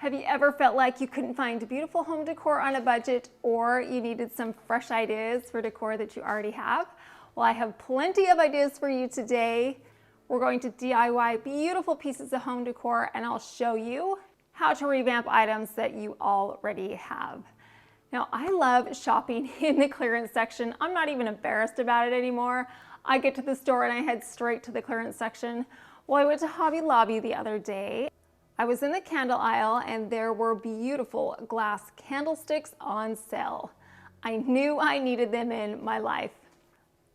Have you ever felt like you couldn't find beautiful home decor on a budget, or you needed some fresh ideas for decor that you already have? Well, I have plenty of ideas for you today. We're going to DIY beautiful pieces of home decor, and I'll show you how to revamp items that you already have. Now, I love shopping in the clearance section. I'm not even embarrassed about it anymore. I get to the store and I head straight to the clearance section. Well, I went to Hobby Lobby the other day. I was in the candle aisle and there were beautiful glass candlesticks on sale. I knew I needed them in my life.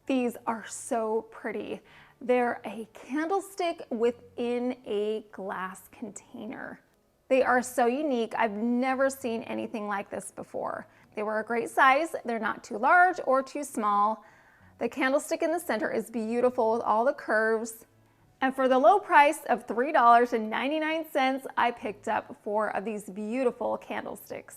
These are so pretty. They're a candlestick within a glass container. They are so unique. I've never seen anything like this before. They were a great size. They're not too large or too small. The candlestick in the center is beautiful with all the curves. And for the low price of $3.99, I picked up 4 of these beautiful candlesticks.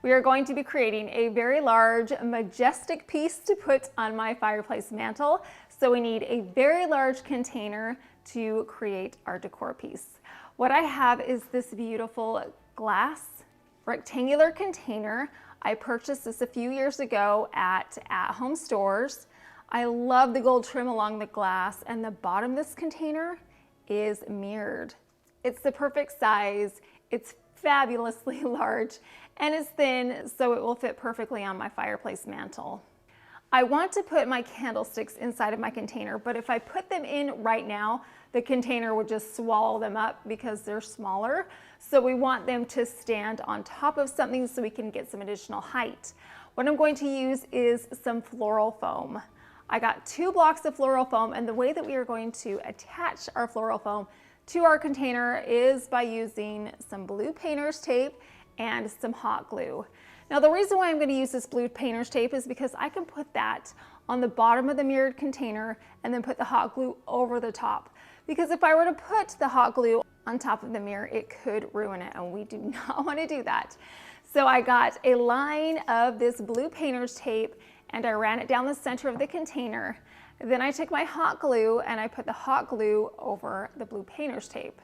We are going to be creating a very large, majestic piece to put on my fireplace mantle. So we need a very large container to create our decor piece. What I have is this beautiful glass rectangular container. I purchased this a few years ago at home stores. I love the gold trim along the glass, and the bottom of this container is mirrored. It's the perfect size, it's fabulously large, and it's thin, so it will fit perfectly on my fireplace mantle. I want to put my candlesticks inside of my container, but if I put them in right now, the container would just swallow them up because they're smaller. So we want them to stand on top of something so we can get some additional height. What I'm going to use is some floral foam. I got 2 blocks of floral foam, and the way that we are going to attach our floral foam to our container is by using some blue painter's tape and some hot glue. Now, the reason why I'm going to use this blue painter's tape is because I can put that on the bottom of the mirrored container and then put the hot glue over the top. Because if I were to put the hot glue on top of the mirror, it could ruin it, and we do not want to do that. So I got a line of this blue painter's tape and I ran it down the center of the container. Then I took my hot glue and I put the hot glue over the blue painter's tape.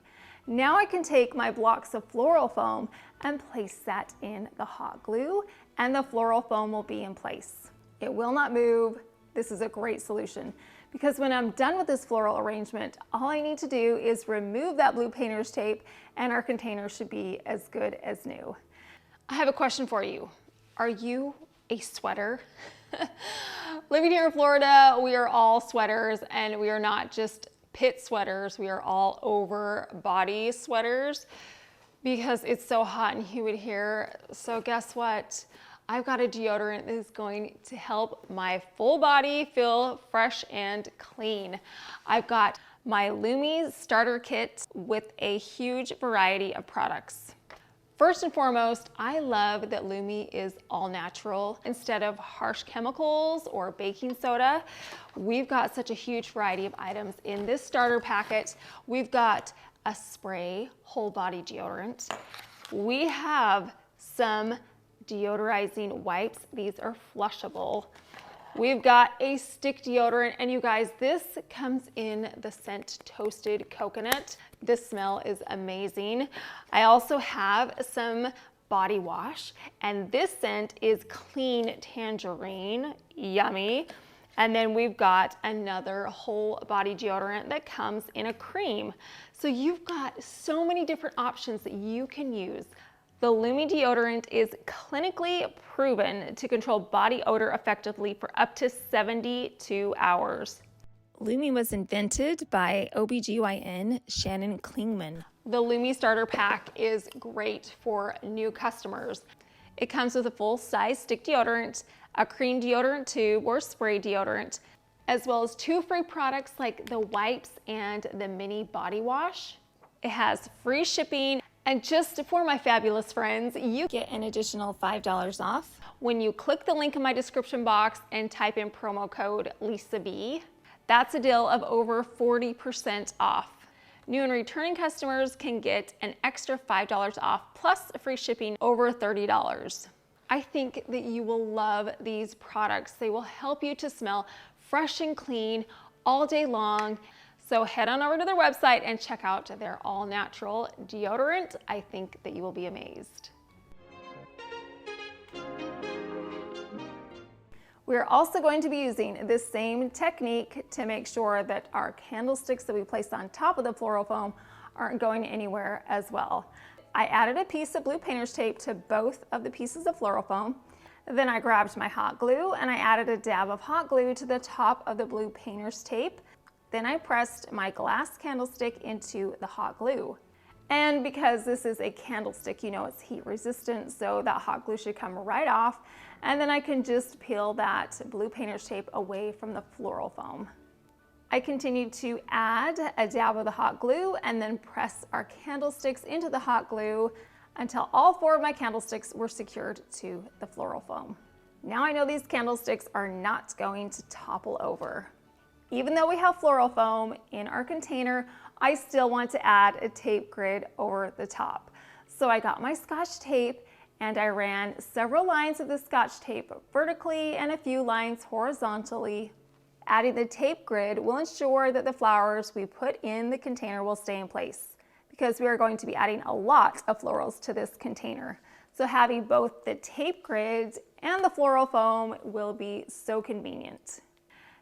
Now I can take my blocks of floral foam and place that in the hot glue, and the floral foam will be in place. It will not move. This is a great solution because when I'm done with this floral arrangement, all I need to do is remove that blue painter's tape and our container should be as good as new. I have a question for you. Are you a sweater? Living here in Florida, we are all sweaters, and we are not just pit sweaters, we are all over body sweaters because it's so hot and humid here. So guess what? I've got a deodorant that is going to help my full body feel fresh and clean. I've got my Lumi starter kit with a huge variety of products. First and foremost, I love that Lumi is all natural. Instead of harsh chemicals or baking soda, we've got such a huge variety of items in this starter packet. We've got a spray whole body deodorant. We have some deodorizing wipes. These are flushable. We've got a stick deodorant, and you guys, this comes in the scent Toasted Coconut. This smell is amazing. I also have some body wash, and this scent is Clean Tangerine. Yummy. And then we've got another whole body deodorant that comes in a cream. So you've got so many different options that you can use. The Lumi deodorant is clinically proven to control body odor effectively for up to 72 hours. Lumi was invented by OBGYN Shannon Klingman. The Lumi starter pack is great for new customers. It comes with a full-size stick deodorant, a cream deodorant tube or spray deodorant, as well as 2 free products like the wipes and the mini body wash. It has free shipping. And just for my fabulous friends, you get an additional $5 off when you click the link in my description box and type in promo code LisaB. That's a deal of over 40% off. New and returning customers can get an extra $5 off plus free shipping over $30. I think that you will love these products. They will help you to smell fresh and clean all day long. So head on over to their website and check out their all-natural deodorant. I think that you will be amazed. We're also going to be using this same technique to make sure that our candlesticks that we place on top of the floral foam aren't going anywhere as well. I added a piece of blue painter's tape to both of the pieces of floral foam. Then I grabbed my hot glue and I added a dab of hot glue to the top of the blue painter's tape. Then I pressed my glass candlestick into the hot glue. And because this is a candlestick, you know it's heat resistant, so that hot glue should come right off. And then I can just peel that blue painter's tape away from the floral foam. I continued to add a dab of the hot glue and then press our candlesticks into the hot glue until all 4 of my candlesticks were secured to the floral foam. Now I know these candlesticks are not going to topple over. Even though we have floral foam in our container, I still want to add a tape grid over the top. So I got my Scotch tape and I ran several lines of the Scotch tape vertically and a few lines horizontally. Adding the tape grid will ensure that the flowers we put in the container will stay in place because we are going to be adding a lot of florals to this container. So having both the tape grid and the floral foam will be so convenient.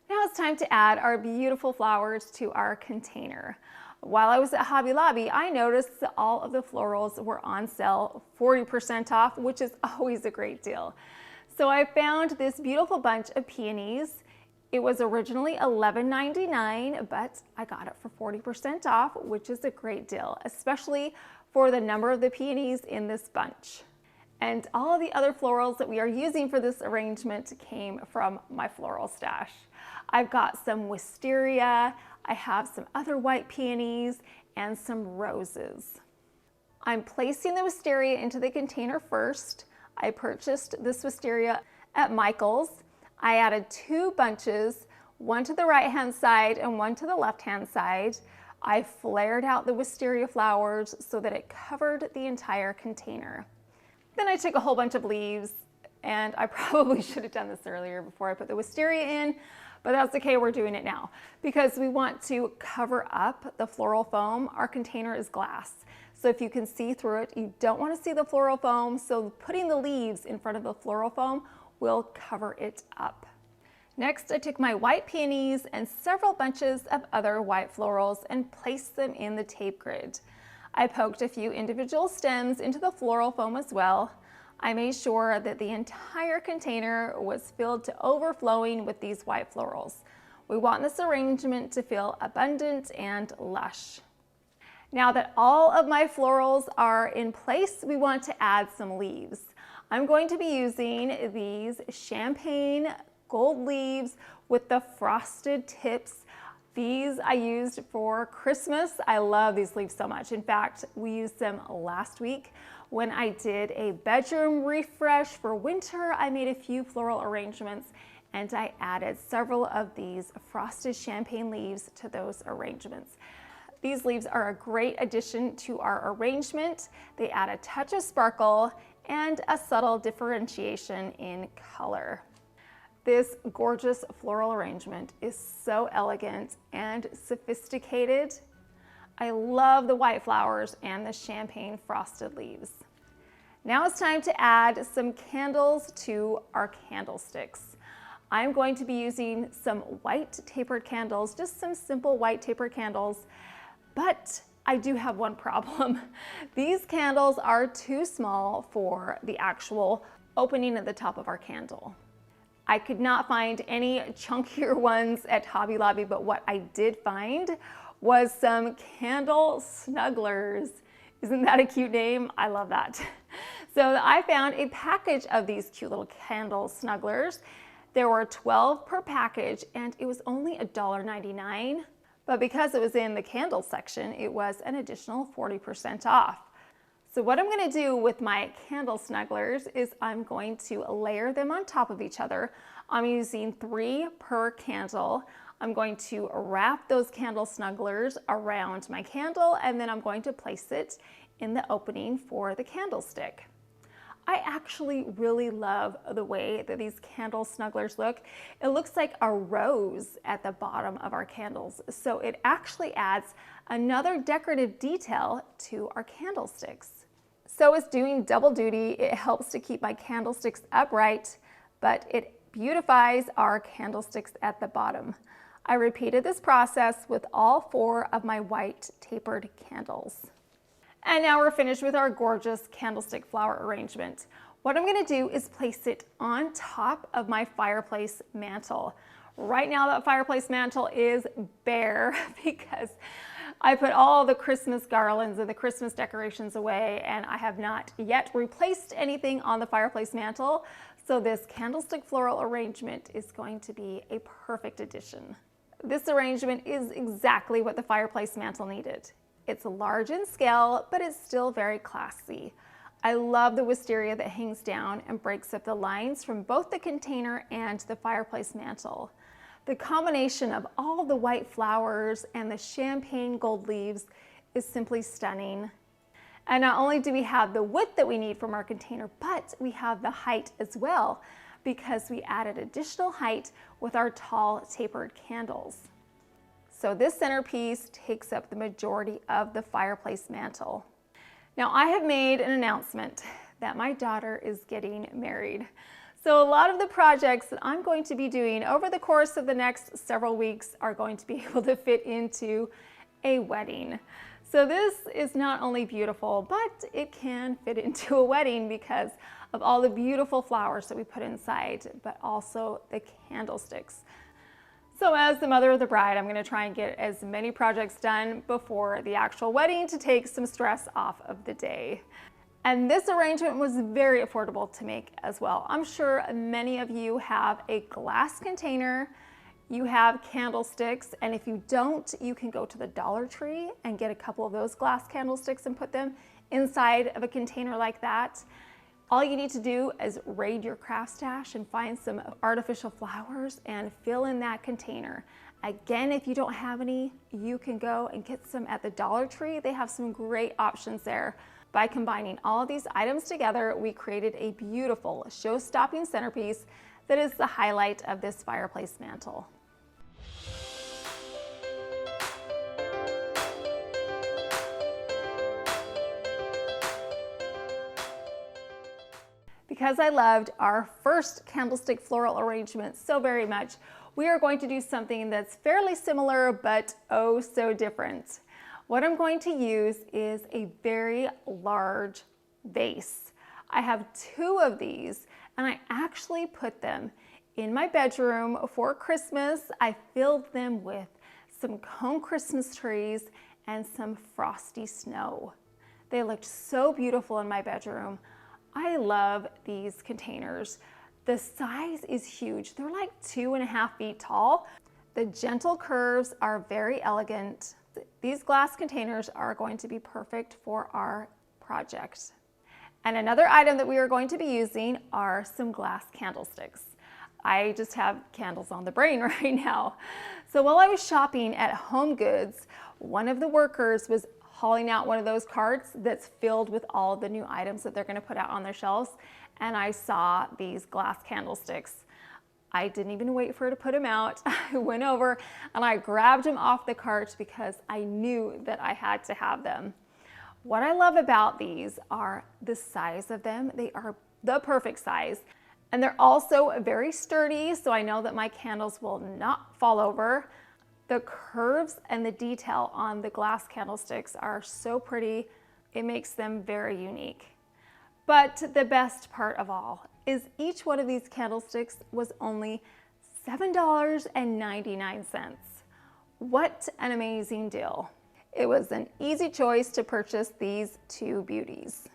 Now it's time to add our beautiful flowers to our container. While I was at Hobby Lobby, I noticed that all of the florals were on sale 40% off, which is always a great deal. So I found this beautiful bunch of peonies. It was originally $11.99, but I got it for 40% off, which is a great deal, especially for the number of the peonies in this bunch. And all of the other florals that we are using for this arrangement came from my floral stash. I've got some wisteria, I have some other white peonies, and some roses. I'm placing the wisteria into the container first. I purchased this wisteria at Michael's. I added 2 bunches, one to the right-hand side and one to the left-hand side. I flared out the wisteria flowers so that it covered the entire container. Then I took a whole bunch of leaves, and I probably should have done this earlier before I put the wisteria in, but that's okay, we're doing it now. Because we want to cover up the floral foam, our container is glass. So if you can see through it, you don't want to see the floral foam, so putting the leaves in front of the floral foam will cover it up. Next, I took my white peonies and several bunches of other white florals and placed them in the tape grid. I poked a few individual stems into the floral foam as well. I made sure that the entire container was filled to overflowing with these white florals. We want this arrangement to feel abundant and lush. Now that all of my florals are in place, we want to add some leaves. I'm going to be using these champagne gold leaves with the frosted tips. These I used for Christmas. I love these leaves so much. In fact, we used them last week when I did a bedroom refresh for winter. I made a few floral arrangements and I added several of these frosted champagne leaves to those arrangements. These leaves are a great addition to our arrangement. They add a touch of sparkle and a subtle differentiation in color. This gorgeous floral arrangement is so elegant and sophisticated. I love the white flowers and the champagne frosted leaves. Now it's time to add some candles to our candlesticks. I'm going to be using some white tapered candles, just some simple white tapered candles, but I do have one problem. These candles are too small for the actual opening at the top of our candle. I could not find any chunkier ones at Hobby Lobby, but what I did find was some candle snugglers. Isn't that a cute name? I love that. So I found a package of these cute little candle snugglers. There were 12 per package and it was only $1.99. But because it was in the candle section, it was an additional 40% off. So what I'm going to do with my candle snugglers is I'm going to layer them on top of each other. I'm using 3 per candle. I'm going to wrap those candle snugglers around my candle and then I'm going to place it in the opening for the candlestick. I actually really love the way that these candle snugglers look. It looks like a rose at the bottom of our candles. So it actually adds another decorative detail to our candlesticks. So it's doing double duty. It helps to keep my candlesticks upright, but it beautifies our candlesticks at the bottom. I repeated this process with all 4 of my white tapered candles. And now we're finished with our gorgeous candlestick flower arrangement. What I'm going to do is place it on top of my fireplace mantle. Right now that fireplace mantle is bare because I put all the Christmas garlands and the Christmas decorations away, and I have not yet replaced anything on the fireplace mantle. So this candlestick floral arrangement is going to be a perfect addition. This arrangement is exactly what the fireplace mantle needed. It's large in scale, but it's still very classy. I love the wisteria that hangs down and breaks up the lines from both the container and the fireplace mantle. The combination of all the white flowers and the champagne gold leaves is simply stunning. And not only do we have the width that we need from our container, but we have the height as well, because we added additional height with our tall tapered candles. So this centerpiece takes up the majority of the fireplace mantle. Now I have made an announcement that my daughter is getting married. So a lot of the projects that I'm going to be doing over the course of the next several weeks are going to be able to fit into a wedding. So this is not only beautiful, but it can fit into a wedding because of all the beautiful flowers that we put inside, but also the candlesticks. So as the mother of the bride, I'm going to try and get as many projects done before the actual wedding to take some stress off of the day. And this arrangement was very affordable to make as well. I'm sure many of you have a glass container, you have candlesticks, and if you don't, you can go to the Dollar Tree and get a couple of those glass candlesticks and put them inside of a container like that. All you need to do is raid your craft stash and find some artificial flowers and fill in that container. Again, if you don't have any, you can go and get some at the Dollar Tree. They have some great options there. By combining all of these items together, we created a beautiful show-stopping centerpiece that is the highlight of this fireplace mantle. Because I loved our first candlestick floral arrangement so very much, we are going to do something that's fairly similar, but oh so different. What I'm going to use is a very large vase. I have 2 of these, and I actually put them in my bedroom for Christmas. I filled them with some cone Christmas trees and some frosty snow. They looked so beautiful in my bedroom. I love these containers. The size is huge. They're like 2.5 feet tall. The gentle curves are very elegant. These glass containers are going to be perfect for our project. And another item that we are going to be using are some glass candlesticks. I just have candles on the brain right now. So while I was shopping at Home Goods, one of the workers was hauling out one of those carts that's filled with all the new items that they're going to put out on their shelves, and I saw these glass candlesticks. I didn't even wait for her to put them out. I went over and I grabbed them off the cart because I knew that I had to have them. What I love about these are the size of them. They are the perfect size, and they're also very sturdy, so I know that my candles will not fall over. The curves and the detail on the glass candlesticks are so pretty. It makes them very unique. But the best part of all is each one of these candlesticks was only $7.99. What an amazing deal. It was an easy choice to purchase these 2 beauties.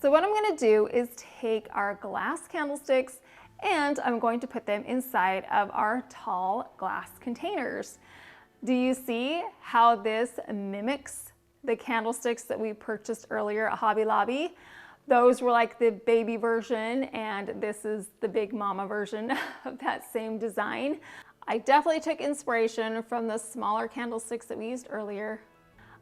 So what I'm going to do is take our glass candlesticks and I'm going to put them inside of our tall glass containers. Do you see how this mimics the candlesticks that we purchased earlier at Hobby Lobby? Those were like the baby version, and this is the big mama version of that same design. I definitely took inspiration from the smaller candlesticks that we used earlier.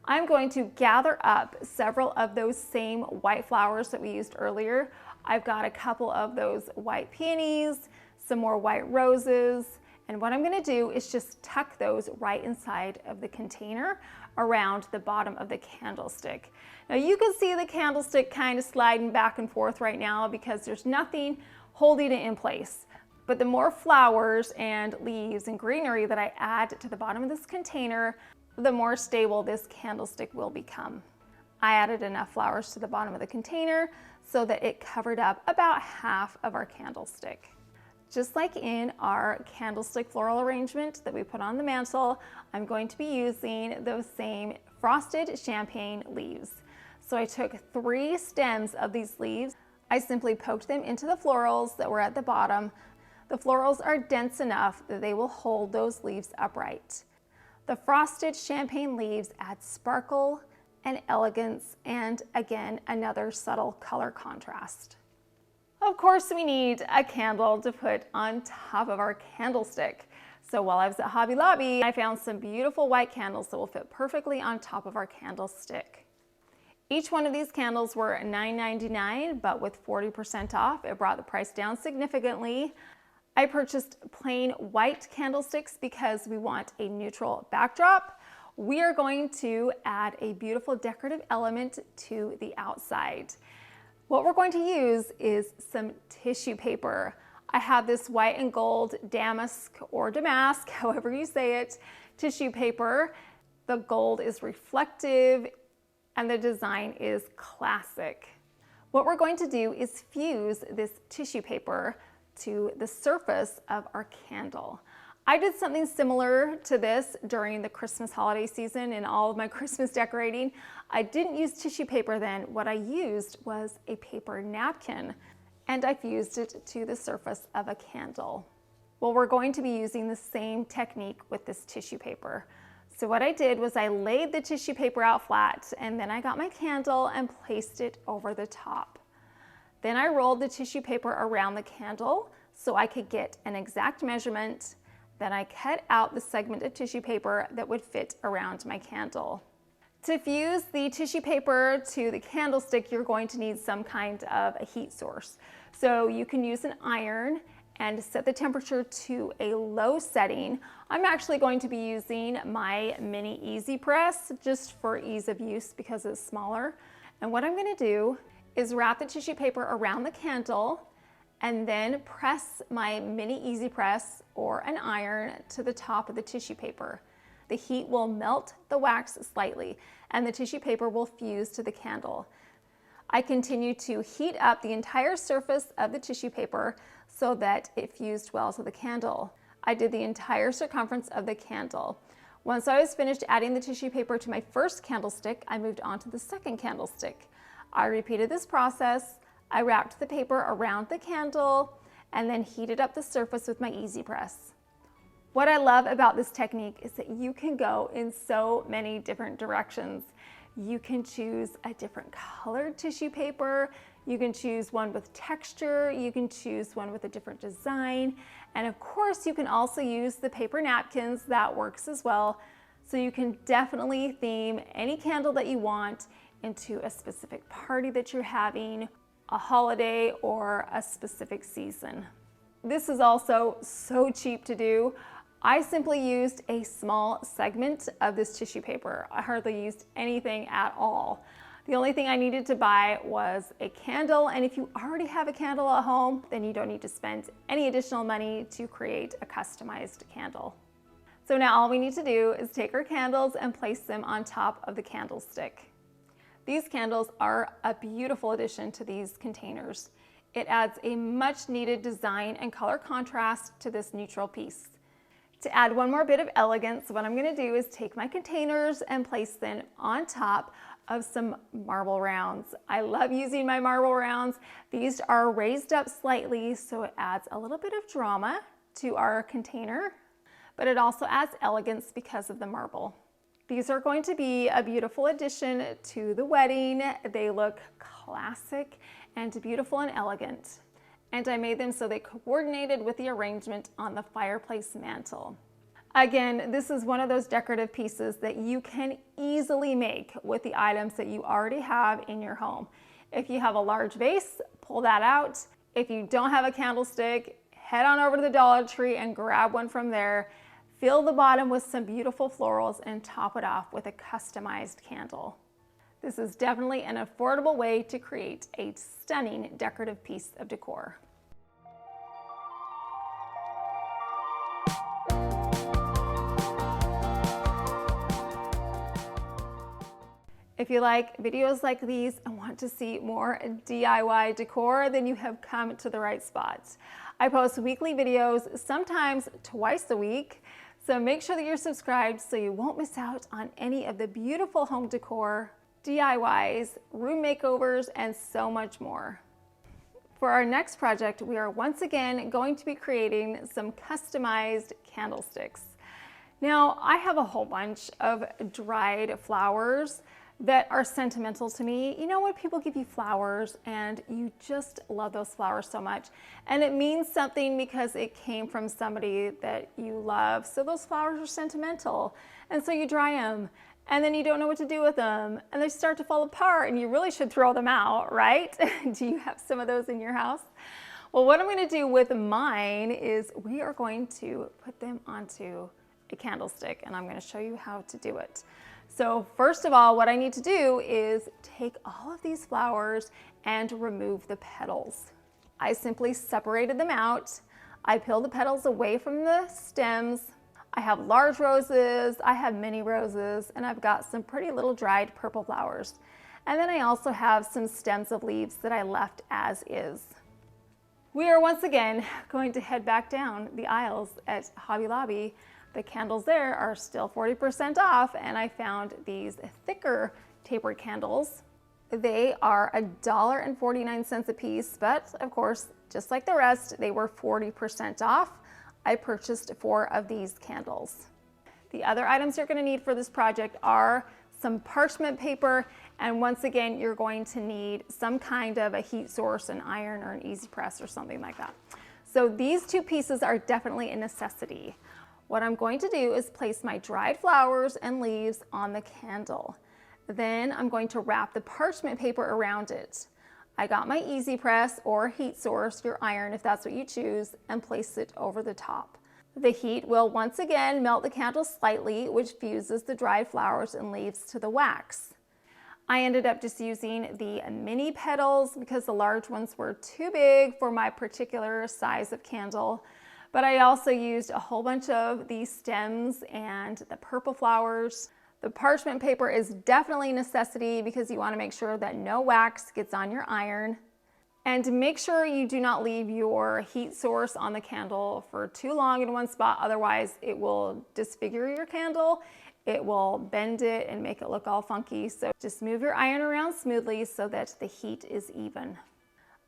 I'm going to gather up several of those same white flowers that we used earlier I've got a couple of those white peonies, some more white roses, and what I'm gonna do is just tuck those right inside of the container around the bottom of the candlestick. Now you can see the candlestick kind of sliding back and forth right now because there's nothing holding it in place. But the more flowers and leaves and greenery that I add to the bottom of this container, the more stable this candlestick will become. I added enough flowers to the bottom of the container so that it covered up about half of our candlestick. Just like in our candlestick floral arrangement that we put on the mantle, I'm going to be using those same frosted champagne leaves. So I took 3 stems of these leaves. I simply poked them into the florals that were at the bottom. The florals are dense enough that they will hold those leaves upright. The frosted champagne leaves add sparkle and elegance, and again, another subtle color contrast. Of course, we need a candle to put on top of our candlestick. So while I was at Hobby Lobby, I found some beautiful white candles that will fit perfectly on top of our candlestick. Each one of these candles were $9.99, but with 40% off, it brought the price down significantly. I purchased plain white candlesticks because we want a neutral backdrop. We are going to add a beautiful decorative element to the outside. What we're going to use is some tissue paper. I have this white and gold damask or damask, however you say it, tissue paper. The gold is reflective and the design is classic. What we're going to do is fuse this tissue paper to the surface of our candle. I did something similar to this during the Christmas holiday season in all of my Christmas decorating. I didn't use tissue paper then. What I used was a paper napkin, and I fused it to the surface of a candle. Well, we're going to be using the same technique with this tissue paper. So what I did was I laid the tissue paper out flat, and then I got my candle and placed it over the top. Then I rolled the tissue paper around the candle so I could get an exact measurement. Then I cut out the segment of tissue paper that would fit around my candle. To fuse the tissue paper to the candlestick, you're going to need some kind of a heat source. So you can use an iron and set the temperature to a low setting. I'm actually going to be using my mini easy press just for ease of use because it's smaller. And what I'm going to do is wrap the tissue paper around the candle and then press my mini easy press or an iron to the top of the tissue paper. The heat will melt the wax slightly and the tissue paper will fuse to the candle. I continue to heat up the entire surface of the tissue paper so that it fused well to the candle. I did the entire circumference of the candle. Once I was finished adding the tissue paper to my first candlestick, I moved on to the second candlestick. I repeated this process. I wrapped the paper around the candle and then heated up the surface with my easy press. What I love about this technique is that you can go in so many different directions. You can choose a different colored tissue paper. You can choose one with texture. You can choose one with a different design. And of course, you can also use the paper napkins. That works as well. So you can definitely theme any candle that you want into a specific party that you're having, a holiday, or a specific season. This is also so cheap to do. I simply used a small segment of this tissue paper. I hardly used anything at all. The only thing I needed to buy was a candle, and if you already have a candle at home, then you don't need to spend any additional money to create a customized candle. So now all we need to do is take our candles and place them on top of the candlestick. These candles are a beautiful addition to these containers. It adds a much needed design and color contrast to this neutral piece. To add one more bit of elegance, what I'm going to do is take my containers and place them on top of some marble rounds. I love using my marble rounds. These are raised up slightly, so it adds a little bit of drama to our container, but it also adds elegance because of the marble. These are going to be a beautiful addition to the wedding. They look classic and beautiful and elegant. And I made them so they coordinated with the arrangement on the fireplace mantle. Again, this is one of those decorative pieces that you can easily make with the items that you already have in your home. If you have a large vase, pull that out. If you don't have a candlestick, head on over to the Dollar Tree and grab one from there. Fill the bottom with some beautiful florals and top it off with a customized candle. This is definitely an affordable way to create a stunning decorative piece of decor. If you like videos like these and want to see more DIY decor, then you have come to the right spot. I post weekly videos, sometimes twice a week, so make sure that you're subscribed so you won't miss out on any of the beautiful home decor, DIYs, room makeovers, and so much more. For our next project, we are once again going to be creating some customized candlesticks. Now, I have a whole bunch of dried flowers that are sentimental to me. You know when people give you flowers and you just love those flowers so much, and it means something because it came from somebody that you love. So those flowers are sentimental, and so you dry them and then you don't know what to do with them and they start to fall apart and you really should throw them out, right? Do you have some of those in your house? Well, what I'm going to do with mine is we are going to put them onto a candlestick, and I'm going to show you how to do it. So first of all, what I need to do is take all of these flowers and remove the petals. I simply separated them out. I peeled the petals away from the stems. I have large roses, I have mini roses, and I've got some pretty little dried purple flowers. And then I also have some stems of leaves that I left as is. We are once again going to head back down the aisles at Hobby Lobby. The candles there are still 40% off, and I found these thicker tapered candles. They are $1.49 a piece, but of course, just like the rest, they were 40% off. I purchased 4 of these candles. The other items you're going to need for this project are some parchment paper, and once again, you're going to need some kind of a heat source, an iron or an easy press or something like that. So these 2 pieces are definitely a necessity. What I'm going to do is place my dried flowers and leaves on the candle. Then I'm going to wrap the parchment paper around it. I got my easy press or heat source, your iron if that's what you choose, and place it over the top. The heat will once again melt the candle slightly, which fuses the dried flowers and leaves to the wax. I ended up just using the mini petals because the large ones were too big for my particular size of candle. But I also used a whole bunch of these stems and the purple flowers. The parchment paper is definitely a necessity because you want to make sure that no wax gets on your iron. And make sure you do not leave your heat source on the candle for too long in one spot, otherwise it will disfigure your candle. It will bend it and make it look all funky. So just move your iron around smoothly so that the heat is even.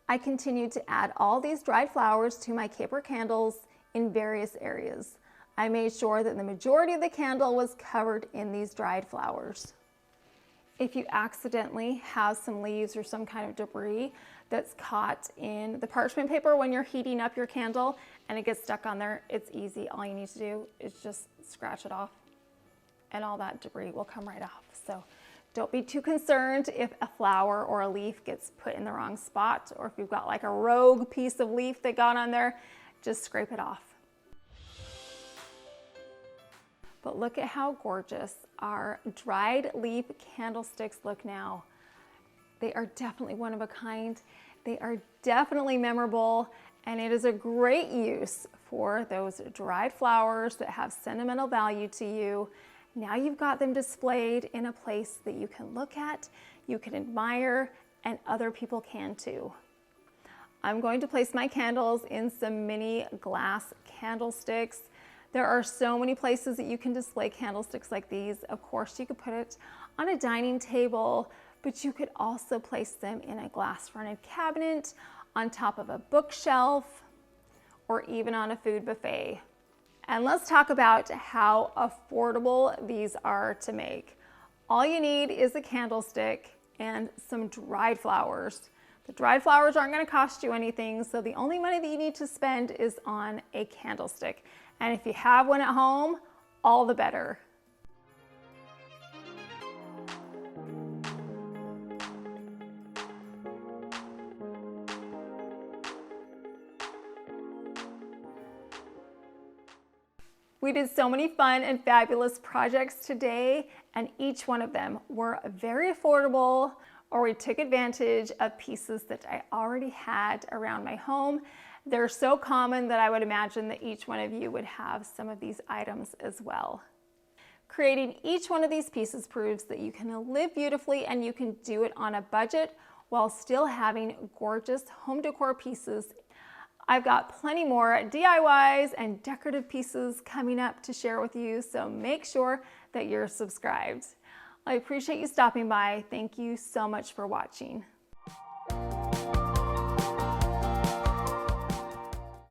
I continued to add all these dried flowers to my caper candles in various areas. I made sure that the majority of the candle was covered in these dried flowers. If you accidentally have some leaves or some kind of debris that's caught in the parchment paper when you're heating up your candle and it gets stuck on there, it's easy. All you need to do is just scratch it off and all that debris will come right off. So don't be too concerned if a flower or a leaf gets put in the wrong spot, or if you've got like a rogue piece of leaf that got on there, just scrape it off. But look at how gorgeous our dried leaf candlesticks look now. They are definitely one of a kind. They are definitely memorable, and it is a great use for those dried flowers that have sentimental value to you. Now you've got them displayed in a place that you can look at, you can admire, and other people can too. I'm going to place my candles in some mini glass candlesticks. There are so many places that you can display candlesticks like these. Of course, you could put it on a dining table, but you could also place them in a glass-fronted cabinet, on top of a bookshelf, or even on a food buffet. And let's talk about how affordable these are to make. All you need is a candlestick and some dried flowers. The dried flowers aren't going to cost you anything, so the only money that you need to spend is on a candlestick. And if you have one at home, all the better. We did so many fun and fabulous projects today, and each one of them were very affordable, or we took advantage of pieces that I already had around my home. They're so common that I would imagine that each one of you would have some of these items as well. Creating each one of these pieces proves that you can live beautifully and you can do it on a budget while still having gorgeous home decor pieces. I've got plenty more DIYs and decorative pieces coming up to share with you, so make sure that you're subscribed. I appreciate you stopping by. Thank you so much for watching.